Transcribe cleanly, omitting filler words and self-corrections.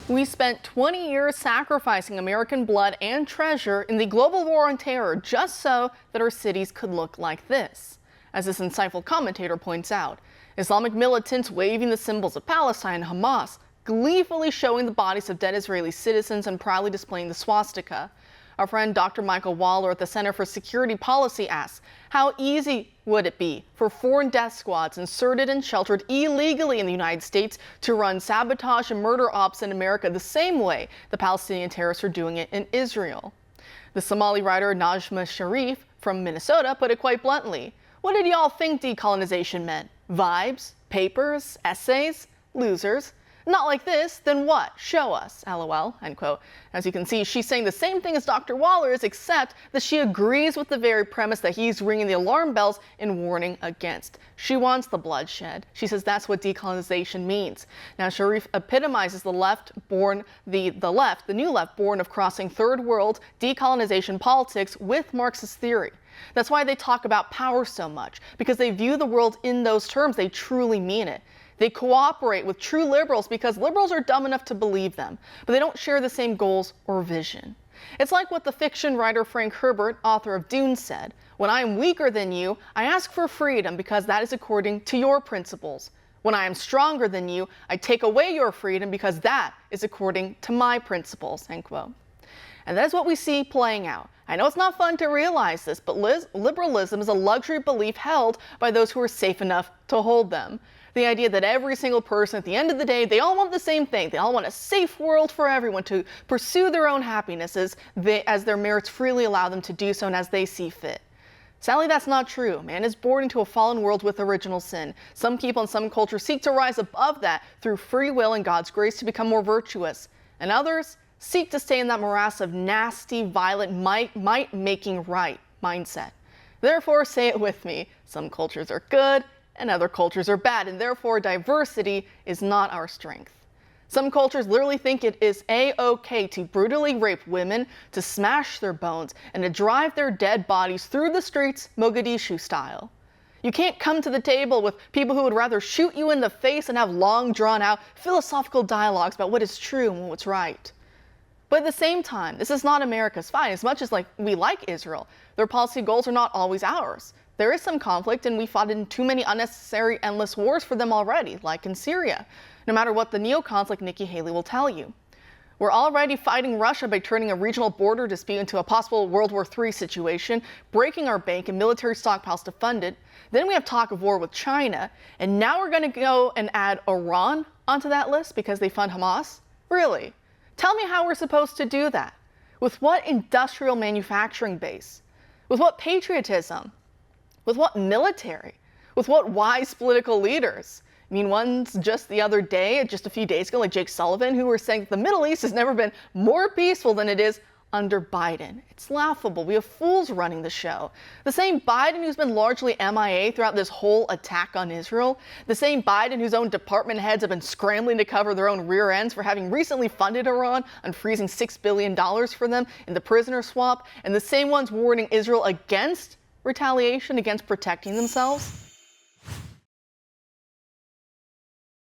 We spent 20 years sacrificing American blood and treasure in the global war on terror just so that our cities could look like this. As this insightful commentator points out, Islamic militants waving the symbols of Palestine and Hamas, gleefully showing the bodies of dead Israeli citizens and proudly displaying the swastika. Our friend Dr. Michael Waller at the Center for Security Policy asks, how easy would it be for foreign death squads inserted and sheltered illegally in the United States to run sabotage and murder ops in America the same way the Palestinian terrorists are doing it in Israel? The Somali writer Najma Sharif from Minnesota put it quite bluntly. What did y'all think decolonization meant? Vibes? Papers? Essays? Losers. Not like this, then what? Show us, LOL, end quote. As you can see, she's saying the same thing as Dr. Waller is, except that she agrees with the very premise that he's ringing the alarm bells and warning against. She wants the bloodshed. She says that's what decolonization means. Now, Sharif epitomizes the left born, the new left born of crossing third world decolonization politics with Marxist theory. That's why they talk about power so much, because they view the world in those terms. They truly mean it. They cooperate with true liberals because liberals are dumb enough to believe them, but they don't share the same goals or vision. It's like what the fiction writer Frank Herbert, author of Dune, said, "When I am weaker than you, I ask for freedom because that is according to your principles. When I am stronger than you, I take away your freedom because that is according to my principles," end quote. And that is what we see playing out. I know it's not fun to realize this, but liberalism is a luxury belief held by those who are safe enough to hold them. The idea that every single person, at the end of the day, they all want the same thing. They all want a safe world for everyone to pursue their own happinesses as their merits freely allow them to do so and as they see fit. Sadly, that's not true. Man is born into a fallen world with original sin. Some people and some cultures seek to rise above that through free will and God's grace to become more virtuous. And others seek to stay in that morass of nasty, violent, might-making right mindset. Therefore, say it with me, some cultures are good and other cultures are bad, and therefore diversity is not our strength. Some cultures literally think it is a-okay to brutally rape women, to smash their bones, and to drive their dead bodies through the streets Mogadishu style. You can't come to the table with people who would rather shoot you in the face and have long drawn-out philosophical dialogues about what is true and what's right. But at the same time, this is not America's fight. As much as we like Israel, their policy goals are not always ours. There is some conflict, and we fought in too many unnecessary, endless wars for them already, like in Syria, no matter what the neo-cons like Nikki Haley will tell you. We're already fighting Russia by turning a regional border dispute into a possible World War III situation, breaking our bank and military stockpiles to fund it. Then we have talk of war with China, and now we're going to go and add Iran onto that list because they fund Hamas? Really? Tell me how we're supposed to do that. With what industrial manufacturing base? With what patriotism? With what military? With what wise political leaders? I mean, ones just the other day, just a few days ago, like Jake Sullivan, who were saying that the Middle East has never been more peaceful than it is under Biden. It's laughable. We have fools running the show. The same Biden who's been largely MIA throughout this whole attack on Israel. The same Biden whose own department heads have been scrambling to cover their own rear ends for having recently funded Iran on freezing $6 billion for them in the prisoner swap. And the same ones warning Israel against retaliation, against protecting themselves.